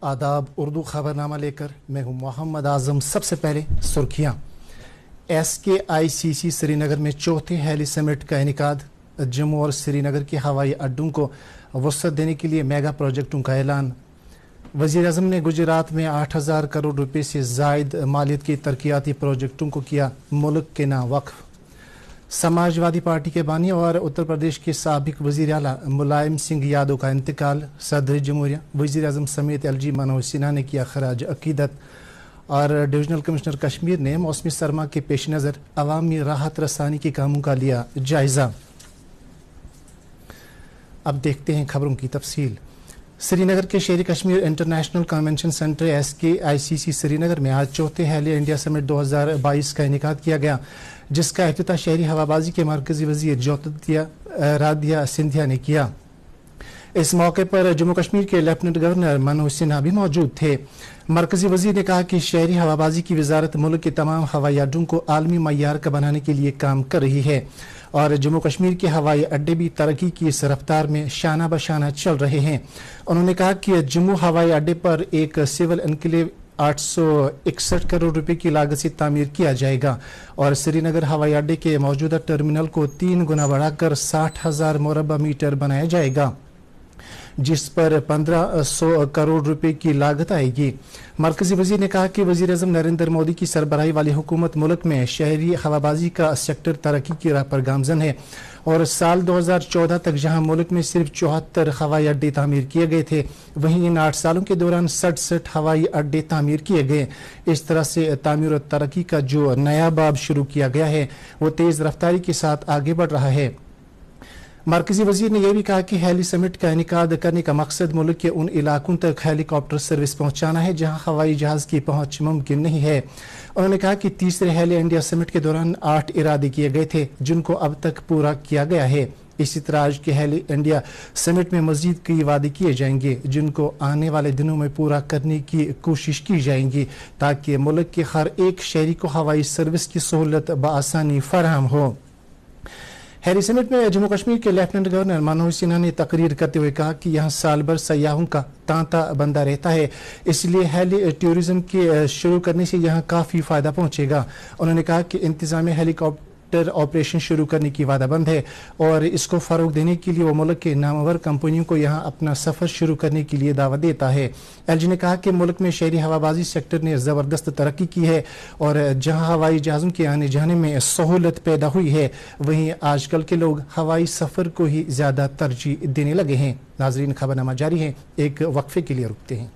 आदाब। उर्दू खबरनामा लेकर मैं हूं मोहम्मद आजम। सबसे पहले सुर्खियां। SKICC श्रीनगर में चौथे हेली समिट का इनेकाद। जम्मू और श्रीनगर के हवाई अड्डों को वसअत देने के लिए मेगा प्रोजेक्टों का ऐलान। वज़ीर-ए-आज़म ने गुजरात में 8,000 करोड़ रुपए से जायद मालियत के तरक्याती प्रोजेक्टों को किया मुल्क के नाम वक्फ। समाजवादी पार्टी के बानी और उत्तर प्रदेश के साबिक वज़ीर आला मुलायम सिंह यादव का इंतकाल। सदर जमहूरिया वज़ीर-ए-आज़म समेत LG मनोज सिन्हा ने किया खराज अकीदत। और डिविजनल कमिश्नर कश्मीर ने मौसमी सरमा के पेश नज़र अवामी राहत रसानी के कामों का लिया जायजा। अब देखते हैं खबरों की तफसील। श्रीनगर के शेर Kashmir international convention centre SKICC Srinagar में आज चौथे हेलो इंडिया समिट 2022 का इनेकाद किया गया, जिसका इफ्तिताह शहरी हवाबाजी के मरकजी वजीर ज्योतिरादित्य सिंधिया ने किया। इस मौके पर जम्मू कश्मीर के लेफ्टिनेंट गवर्नर मनोज सिन्हा भी मौजूद थे। मरकजी वजीर ने कहा कि शहरी हवाबाजी की वजारत मुल्क के तमाम हवाई अड्डों को आलमी मय्यार का बनाने के लिए काम कर रही है और जम्मू कश्मीर के हवाई अड्डे भी तरक्की की इस रफ्तार में शाना बशाना चल रहे हैं। उन्होंने कहा कि जम्मू हवाई अड्डे पर एक सिविल एनक्लेव 861 करोड़ रुपए की लागत से तामीर किया जाएगा और श्रीनगर हवाई अड्डे के मौजूदा टर्मिनल को 3 गुना बढ़ाकर 60,000 मुरब्बा मीटर बनाया जाएगा, जिस पर 1,500 करोड़ रुपए की लागत आएगी। मरकजी वजीर ने कहा कि वज़ीर-ए-आज़म नरेंद्र मोदी की सरबराही वाली हुकूमत मुल्क में शहरी हवाबाजी का सेक्टर तरक्की की राह पर गामजन है और साल 2014 तक जहां मुल्क में सिर्फ 74 हवाई अड्डे तामीर किए गए थे, वहीं इन 8 सालों के दौरान 67 हवाई अड्डे तामीर किए गए। इस तरह से तामीर और तरक्की का जो नया बाब शुरू किया गया है वो तेज रफ्तारी के साथ आगे बढ़ रहा है। मरकजी वजीर ने यह भी कहा कि हेली समिट का इनेकाद करने का मकसद मुल्क के उन इलाकों तक हेलीकॉप्टर सर्विस पहुंचाना है जहां हवाई जहाज की पहुंच मुमकिन नहीं है। उन्होंने कहा कि तीसरे हेली इंडिया समिट के दौरान 8 इरादे किए गए थे, जिनको अब तक पूरा किया गया है। इसी तरह आज के हेली इंडिया समिट में मजीद कई वादे किए जाएंगे, जिनको आने वाले दिनों में पूरा करने की कोशिश की जाएंगी ताकि मुल्क के हर एक शहरी को हवाई सर्विस की सहूलत बआसानी फराहम हो। हेली समिट में जम्मू कश्मीर के लेफ्टिनेंट गवर्नर मनोज सिन्हा ने तकरीर करते हुए कहा कि यहाँ साल भर सयाहों का तांता बंदा रहता है, इसलिए हेली टूरिज्म के शुरू करने से यहाँ काफ़ी फ़ायदा पहुँचेगा। उन्होंने कहा कि इंतजामिया हेलीकॉप्टर ऑपरेशन शुरू करने की वादाबंद है और इसको फ़रोग देने के लिए वो मुल्क के नामवर कंपनियों को यहाँ अपना सफ़र शुरू करने के लिए दावत देता है। LG ने कहा कि मुल्क में शहरी हवाबाजी सेक्टर ने ज़बरदस्त तरक्की की है और जहाँ हवाई जहाज़ों के आने जाने में सहूलत पैदा हुई है, वहीं आजकल के लोग हवाई सफ़र को ही ज़्यादा तरजीह देने लगे हैं। नाजरीन, खबरनामा जारी है, एक वक्फे के लिए रुकते हैं।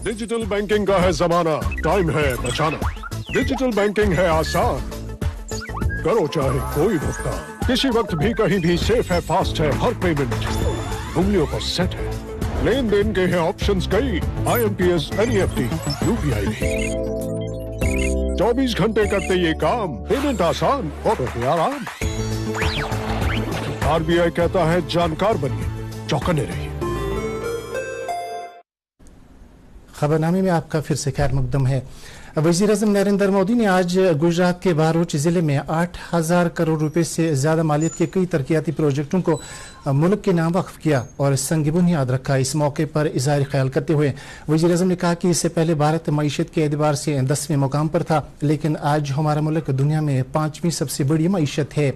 डिजिटल बैंकिंग का है जमाना, टाइम है बचाना। डिजिटल बैंकिंग है आसान, करो चाहे कोई भुगतान, किसी वक्त भी कहीं भी, सेफ है, फास्ट है, हर पेमेंट उंगलियों पर सेट है। लेन देन के हैं ऑप्शंस कई, IMPS, NEFT, UPI भी। 24 घंटे करते ये काम, पेमेंट आसान और आराम। RBI कहता है जानकार बनिए, चौकन्ने रहिए। खबरनामे में आपका फिर से खैर मकदम है। वज़ीर-ए-आज़म नरेंद्र मोदी ने आज गुजरात के बहरोच जिले में 8,000 करोड़ रुपए से ज्यादा मालियत के कई तरक्याती प्रोजेक्टों को मुल्क के नाम वक्फ किया और संग बुनियाद रखा। इस मौके पर इज़हार ख्याल करते हुए वज़ीर-ए-आज़म ने कहा कि इससे पहले भारत मईशत के एतबार से 10वें मुकाम पर था, लेकिन आज हमारा मुल्क दुनिया में 5वीं सबसे बड़ी मईशत है।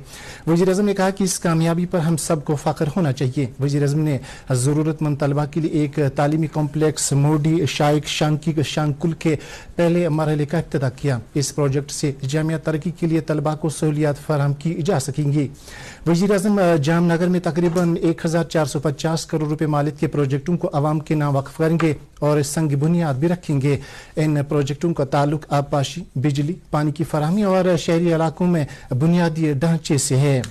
वज़ीर-ए-आज़म ने कहा कि इस कामयाबी पर हम सबको फ़ख्र होना चाहिए। वज़ीर-ए-आज़म ने ज़रूरतमंद तलबा के लिए एक तालीमी कॉम्प्लेक्स मोडी शाइक शांकी शांकुल के पहले मरहले का इफ्तिताह किया। इस प्रोजेक्ट से जामिया तरक्की के लिए तलबा को सहूलियात फराहम की जा सकेंगी। वज़ीर-ए-आज़म जामनगर में तकरीबन 1,450 करोड़ रुपए मालियत के प्रोजेक्टों को अवाम के नाम वक्फ करेंगे और संग बुनियाद भी रखेंगे। इन प्रोजेक्टों का ताल्लुक आबपाशी, बिजली, पानी की फराहमी और शहरी इलाकों में बुनियादी ढांचे से है।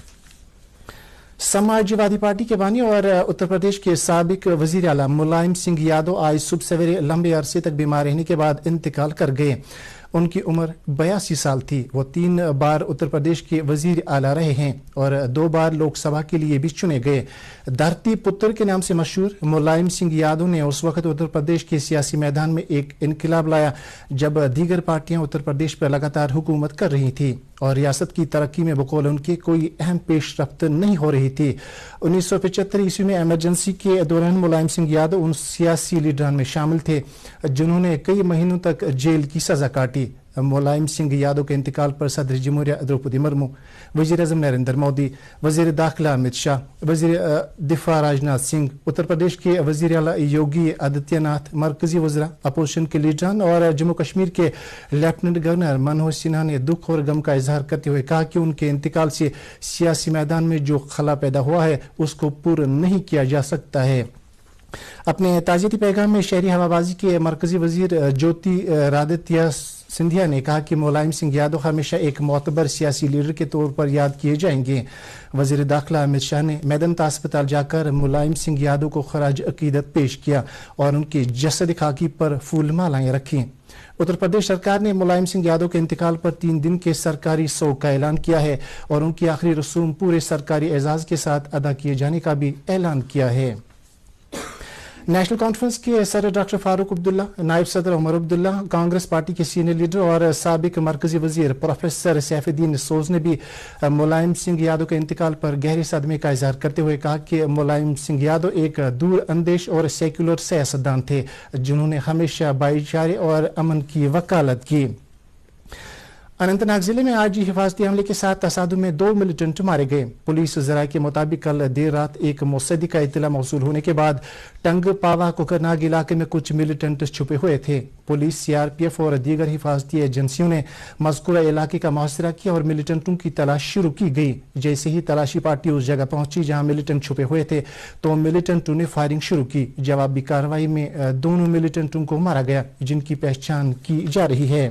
समाजवादी पार्टी के बानी और उत्तर प्रदेश के साबिक वजीर आला मुलायम सिंह यादव आज सुबह सवेरे लंबे अरसे तक बीमार रहने के बाद इंतकाल कर गए। उनकी उम्र 82 साल थी। वो 3 बार उत्तर प्रदेश के वजीर आला रहे हैं और 2 बार लोकसभा के लिए भी चुने गए। धरती पुत्र के नाम से मशहूर मुलायम सिंह यादव ने उस वक्त उत्तर प्रदेश के सियासी मैदान में एक इनकलाब लाया जब दीगर पार्टियां उत्तर प्रदेश पर लगातार हुकूमत कर रही थी। اور ریاست کی ترقی میں بقول ان کے کوئی اہم پیش رفت نہیں ہو رہی تھی۔ 1975 عیسوی میں ایمرجنسی کے دوران ملائم سنگھ یادو ان سیاسی لیڈران میں شامل تھے جنہوں نے کئی مہینوں تک جیل کی سزا کاٹی۔ ملائم سنگھ یادو کے انتقال پر صدر جمہوریہ دروپدی مرمو، وزیر اعظم نریندر مودی، وزیر داخلہ امت شاہ، وزیر دفاع راجناتھ سنگھ، اتر پردیش کے وزیر اعلیٰ یوگی آدتیہ ناتھ، مرکزی وزراء، اپوزیشن کے لیڈران اور جموں کشمیر کے لیفٹیننٹ گورنر منوج سنہا نے دکھ اور غم کا اظہار کرتے ہوئے کہا کہ ان کے انتقال سے سیاسی میدان میں جو خلا پیدا ہوا ہے اس کو پورا نہیں کیا جا سکتا ہے۔ اپنے تعزیتی پیغام میں شہری ہوابازی کے مرکزی وزیر جیوتی رادتیہ سندھیا نے کہا کہ ملائم سنگھ یادو ہمیشہ ایک معتبر سیاسی لیڈر کے طور پر یاد کیے جائیں گے۔ وزیر داخلہ امت شاہ نے میدانتا اسپتال جا کر ملائم سنگھ یادو کو خراج عقیدت پیش کیا اور ان کے جسد خاکی پر پھول مالائیں رکھیں۔ اتر پردیش سرکار نے ملائم سنگھ یادو کے انتقال پر 3 دن کے سرکاری سوگ کا اعلان کیا ہے اور ان کی آخری رسوم پورے سرکاری اعزاز کے ساتھ ادا کیے جانے کا بھی اعلان کیا ہے۔ نیشنل کانفرنس کے صدر ڈاکٹر فاروق عبداللہ، نائب صدر عمر عبداللہ، کانگریس پارٹی کے سینئر لیڈر اور سابق مرکزی وزیر پروفیسر سیف الدین سوز نے بھی ملائم سنگھ یادو کے انتقال پر گہرے صدمے کا اظہار کرتے ہوئے کہا کہ ملائم سنگھ یادو ایک دور اندیش اور سیکولر سیاستدان تھے جنہوں نے ہمیشہ بھائی چارے اور امن کی وکالت کی۔ اننت ناگ ضلع میں آج حفاظتی عملے کے ساتھ تصادم میں 2 ملیٹنٹ مارے گئے۔ پولیس ذرائع کے مطابق کل دیر رات ایک مصدی کا اطلاع موصول ہونے کے بعد ٹنگ پاوا کوکرناگ علاقے میں کچھ ملیٹنٹ چھپے ہوئے تھے۔ Police, C R P F اور دیگر حفاظتی ایجنسیوں نے مذکورہ علاقے کا محاصرہ کیا اور ملیٹنٹوں کی تلاش شروع کی گئی۔ جیسے ہی تلاشی پارٹی اس جگہ پہنچی جہاں ملیٹنٹ چھپے ہوئے تھے تو ملیٹنٹوں نے فائرنگ شروع کی۔ جوابی کارروائی میں 2 ملیٹنٹوں کو مارا گیا جن کی پہچان کی جا رہی ہے۔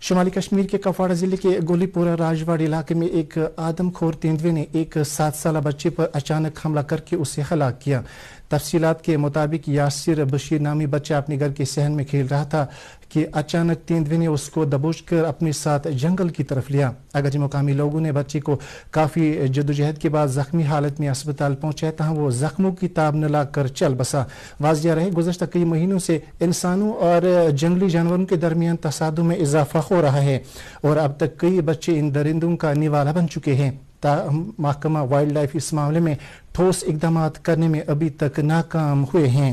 شمالی کشمیر کے کپواڑہ ضلع کے گولی پورہ راجواڑ علاقے میں ایک آدم خور تیندوے نے ایک 7 سالہ بچے پر اچانک حملہ کر کے اسے ہلاک کیا۔ تفصیلات کے مطابق یاسر بشیر نامی بچہ اپنے گھر کے صحن میں کھیل رہا تھا کہ اچانک تیندوے نے اس کو دبوچ کر اپنے ساتھ جنگل کی طرف لیا۔ اگرچہ مقامی لوگوں نے بچے کو کافی جدوجہد کے بعد زخمی حالت میں اسپتال پہنچایا تاہم وہ زخموں کی تاب نہ لا کر چل بسا۔ واضح رہے گزشتہ کئی مہینوں سے انسانوں اور جنگلی جانوروں کے درمیان تصادم میں اضافہ ہو رہا ہے اور اب تک کئی بچے ان درندوں کا نوالا بن چکے ہیں۔ محکمہ وائلڈ لائف اس معاملے میں ٹھوس اقدامات کرنے میں ابھی تک ناکام ہوئے ہیں۔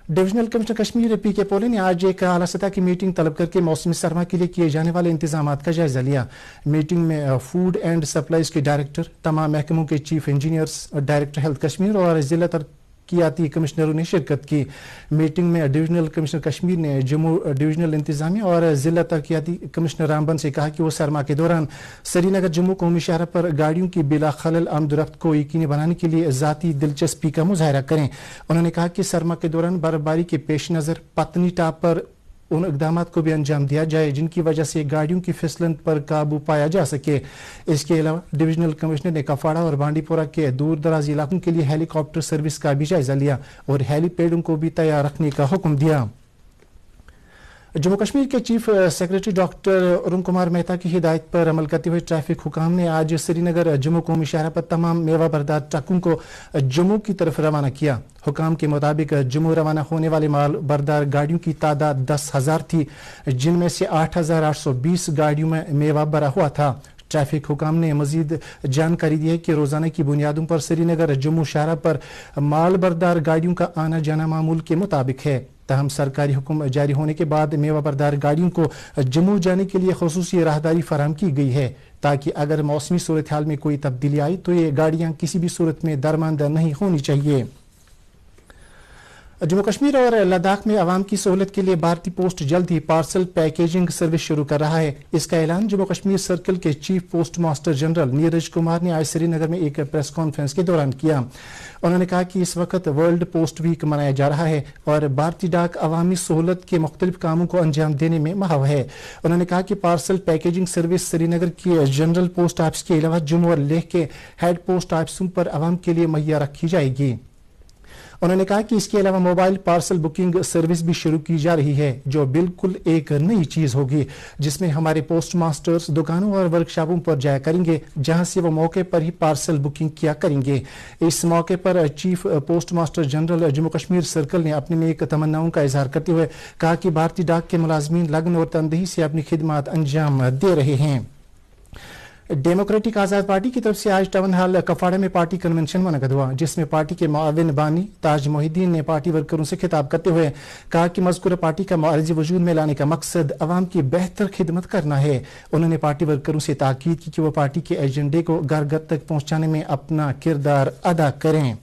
ڈویژنل کمشنر کشمیر پی کے پولے نے آج ایک اعلیٰ سطح کی میٹنگ طلب کر کے موسمی سرما کے لیے کیے جانے والے انتظامات کا جائزہ لیا۔ میٹنگ میں فوڈ اینڈ سپلائز کے ڈائریکٹر، تمام محکموں کے chief engineers, director health Kashmir اور ضلع ترقیاتی کمشنروں نے شرکت کی۔ میٹنگ میں ڈویژنل کمشنر کشمیر نے جموں ڈویژنل انتظامیہ اور ضلع ترقیاتی کمشنر رامبن سے کہا کہ وہ سرما کے دوران سری نگر جموں قومی شاہراہ پر گاڑیوں کی بلا خلل آمد و رفت کو یقینی بنانے کے لیے ذاتی دلچسپی کا مظاہرہ کریں۔ انہوں نے کہا کہ سرما کے دوران برفباری کے پیش نظر پتنی ٹاپ پر ان اقدامات کو بھی انجام دیا جائے جن کی وجہ سے گاڑیوں کی پھسلن پر قابو پایا جا سکے۔ اس کے علاوہ ڈویژنل کمشنر نے کپواڑہ اور بانڈی پورہ کے دور دراز علاقوں کے لیے ہیلی کاپٹر سروس کا بھی جائزہ لیا اور ہیلی پیڈوں کو بھی تیار رکھنے کا حکم دیا۔ جموں کشمیر کے chief secretary doctor Arun Kumar Mehta کی ہدایت پر عمل کرتے ہوئے ٹریفک حکام نے آج سری نگر جموں قومی شاہراہ پر تمام میوہ بردار ٹرکوں کو جموں کی طرف روانہ کیا۔ حکام کے مطابق جموں روانہ ہونے والے مال بردار گاڑیوں کی تعداد 10,000 تھی جن میں سے 8,820 گاڑیوں میں میوہ بھرا ہوا تھا۔ ٹریفک حکام نے مزید جانکاری دی ہے کہ روزانہ کی بنیادوں پر سری نگر جموں شاہراہ پر مال بردار گاڑیوں کا آنا جانا معمول کے مطابق ہے۔ تاہم سرکاری حکم جاری ہونے کے بعد میوہ بردار گاڑیوں کو جموں جانے کے لیے خصوصی راہداری فراہم کی گئی ہے تاکہ اگر موسمی صورتحال میں کوئی تبدیلی آئی تو یہ گاڑیاں کسی بھی صورت میں درماندہ نہیں ہونی چاہیے۔ جموں کشمیر اور لداخ میں عوام کی سہولت کے لیے بھارتی پوسٹ جلد ہی پارسل پیکیجنگ سروس شروع کر رہا ہے۔ اس کا اعلان جموں کشمیر سرکل کے chief post master general Neeraj Kumar نے آج سری نگر میں ایک پریس کانفرنس کے دوران کیا۔ انہوں نے کہا کہ اس وقت ورلڈ پوسٹ ویک منایا جا رہا ہے اور بھارتی ڈاک عوامی سہولت کے مختلف کاموں کو انجام دینے میں ماہر ہے۔ انہوں نے کہا کہ پارسل پیکیجنگ سروس سری نگر کے جنرل پوسٹ آفس کے علاوہ جموں اور لیہ کے ہیڈ پوسٹ آفسوں پر عوام کے لیے مہیا رکھی جائے گی۔ उन्होंने कहा कि इसके अलावा मोबाइल पार्सल बुकिंग सर्विस भी शुरू की जा रही है, जो बिल्कुल एक नई चीज होगी, जिसमें हमारे पोस्ट मास्टर्स दुकानों और वर्कशॉपों पर जाया करेंगे, जहां से वो मौके पर ही पार्सल बुकिंग किया करेंगे। इस मौके पर chief post master general Jammu Kashmir circle ने अपने में एक तमन्नाओं का इजहार करते हुए कहा कि भारतीय डाक के मुलाजमीन लगन और तनदेही से अपनी खिदमत अंजाम दे रहे हैं। डेमोक्रेटिक आजाद पार्टी की तरफ से आज टाउन हॉल कफाड़ा में पार्टी कन्वेंशन मुनक़द हुआ, जिसमें पार्टी के मुआविन बानी ताज मोहिद्दीन ने पार्टी वर्करों से खिताब करते हुए कहा कि मज़कूरा पार्टी का मुआरज़ी वजूद में लाने का मकसद अवाम की बेहतर खिदमत करना है। उन्होंने पार्टी वर्करों से ताकीद की कि वो पार्टी के एजेंडे को घर घर तक पहुंचाने में अपना किरदार अदा करें।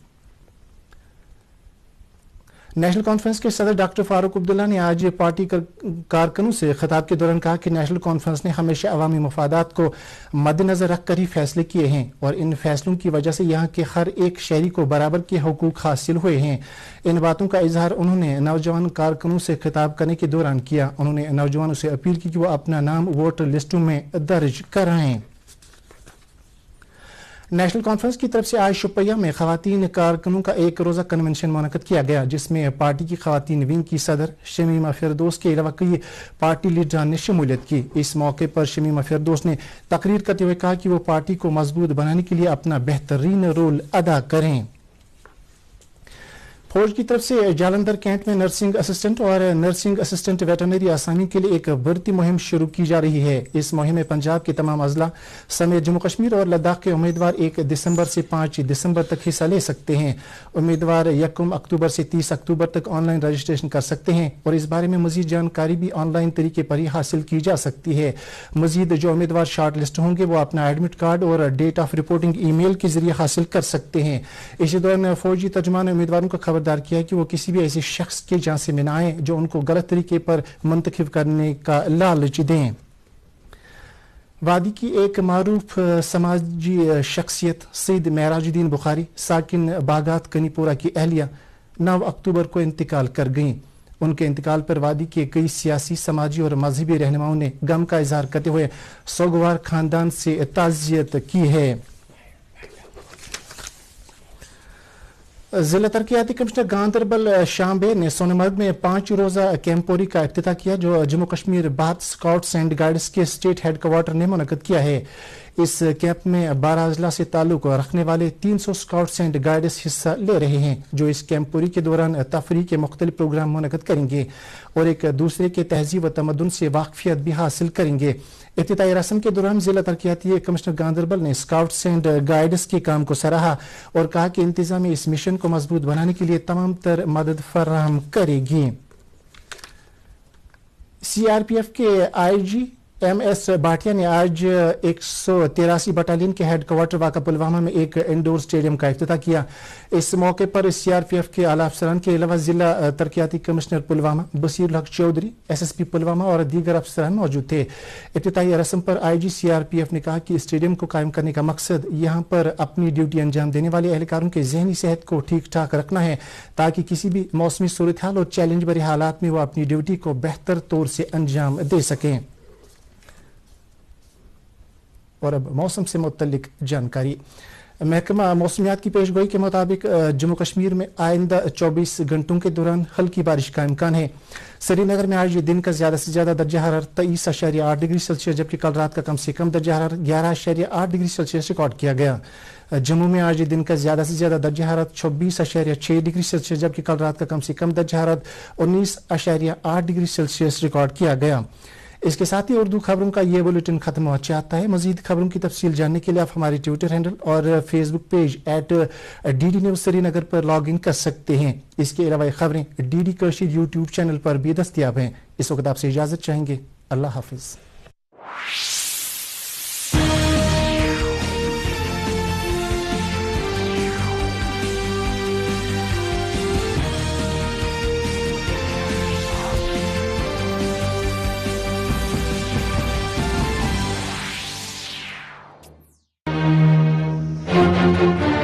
नेशनल कॉन्फ्रेंस के सदर डॉक्टर फारूक अब्दुल्ला ने आज पार्टी कारकुनों से खिताब के दौरान कहा कि नेशनल कॉन्फ्रेंस ने हमेशा अवामी मफादात को मद्देनजर रखकर ही फैसले किए हैं और इन फैसलों की वजह से यहाँ के हर एक शहरी को बराबर के हुकूक हासिल हुए हैं। इन बातों का इजहार उन्होंने नौजवान कारकुनों से खिताब करने के दौरान किया। उन्होंने नौजवानों से अपील की कि वो अपना नाम वोटर लिस्टों में दर्ज कराएं। नेशनल कॉन्फ्रेंस की तरफ से आज शुपिया में खवातीन कारकुनों का एक रोज़ा कन्वेंशन मुनक़द किया गया, जिसमें पार्टी की खवातीन विंग की सदर शमीमा फिरदौस के अलावा कई पार्टी लीडरान ने शमूलियत की। इस मौके पर शमीमा फिरदौस ने तकरीर करते हुए कहा कि वो पार्टी को मजबूत बनाने के लिए अपना बेहतरीन रोल अदा करें। फौज की तरफ से जालंधर कैंट में नर्सिंग असिस्टेंट और नर्सिंग असिस्टेंट वेटरनरी आसामी के लिए एक भर्ती मुहिम शुरू की जा रही है। इस मुहिम में पंजाब के तमाम अजला समेत जम्मू कश्मीर और लद्दाख के उम्मीदवार 1 दिसंबर से 5 दिसंबर तक हिस्सा ले सकते हैं। उम्मीदवार 1 अक्टूबर से 30 अक्टूबर तक ऑनलाइन रजिस्ट्रेशन कर सकते हैं और इस बारे में मजीद जानकारी भी ऑनलाइन तरीके पर ही हासिल की जा सकती है। मजीद जो उम्मीदवार शॉर्ट लिस्ट होंगे वो अपना एडमिट कार्ड और डेट ऑफ रिपोर्टिंग ईमेल के जरिए हासिल कर सकते हैं। इसी दौरान फौजी तर्जुमान ने उम्मीदवारों को खबरदार किया कि वो किसी भी ऐसे शख्स के जान से न आए जो उनको गलत तरीके पर मुंतखब करने का लालच दें। वादी की एक मारूफ समाजी शख्सियत सईद महराजुद्दीन बुखारी साकिन बागात कनीपुरा की अहलिया 9 अक्टूबर को इंतकाल कर गईं। उनके इंतकाल पर वादी के कई सियासी, समाजी और मजहबी रहनुमाओं ने गम का इजहार करते हुए सोगवार खानदान से ताज़ियत की है। जिला तरक्याती कमिश्नर गांधरबल शामबे ने सोनमर्ग में 5 रोजा कैंपोरी का इफ्तिताह किया, जो Jammu Kashmir Bharat scouts and guides के स्टेट हेडक्वार्टर ने मुनक़द किया है। इस कैंप में 12 अजला से ताल्लुक रखने वाले 300 स्काउट्स एंड गाइड्स हिस्सा ले रहे हैं, जो इस कैंपोरी के दौरान तफरीह के मुख्तलिफ प्रोग्राम मुनक़द करेंगे और एक दूसरे के तहजीब व तमद्दुन से वाकफियत भी हासिल करेंगे। इफ्तिताही रस्म के दौरान जिला तरक्याती कमिश्नर गांधरबल ने स्काउट्स एंड गाइड्स के काम को सराहा और कहा कि इंतजामिया इस मिशन को मजबूत बनाने के लिए तमाम तर मदद फराहम करेगी। सीआरपीएफ के आईजी MS भाटिया ने आज 183 बटालियन के हेडक्वार्टर वाक़ा पुलवामा में एक इंडोर स्टेडियम का इफ्तिताह किया। इस मौके पर सीआरपीएफ के आला अफसरान के अलावा जिला तरक्याती कमिश्नर पुलवामा बसीर हक चौधरी, SSP पुलवामा और दीगर अफसरान मौजूद थे। इफ्तिताही रस्म पर IG CRPF ने कहा कि स्टेडियम को कायम करने का मकसद यहाँ पर अपनी ड्यूटी अंजाम देने वाले एहलकारों के जहनी सेहत को ठीक ठाक रखना है, ताकि किसी भी मौसमी सूरत हाल और चैलेंज भरे हालात में वो अपनी ड्यूटी को बेहतर तौर से अंजाम दे सकें। और अब मौसम से मुतल्लिक जानकारी। महकमा मौसमियात की पेशगोई के मुताबिक जम्मू कश्मीर में आइंदा 24 घंटों के दौरान हल्की बारिश का इम्कान है। श्रीनगर में आज दिन का ज्यादा से ज्यादा दर्जा हरारत 23.8 डिग्री सेल्सियस, जबकि कल रात का कम से कम दर्जा हरारत 11.8 डिग्री सेल्सियस रिकॉर्ड किया गया। जम्मू में आज दिन का ज्यादा से ज्यादा दर्जा हरारत 26.6 डिग्री सेल्सियस, जबकि कल रात का कम से कम दर्जा हरारत 19.8 डिग्री सेल्सियस रिकॉर्ड किया गया। इसके साथ ही उर्दू खबरों का ये बुलेटिन खत्म हो चाहता है। मजीद खबरों की तफसील जानने के लिए आप हमारे ट्विटर हैंडल और Facebook page @DD news Srinagar पर लॉग इन कर सकते हैं। इसके अलावा ये खबरें DD कशीर यूट्यूब चैनल पर भी दस्तियाब हैं। इस वक्त आपसे इजाजत चाहेंगे। अल्लाह हाफिज।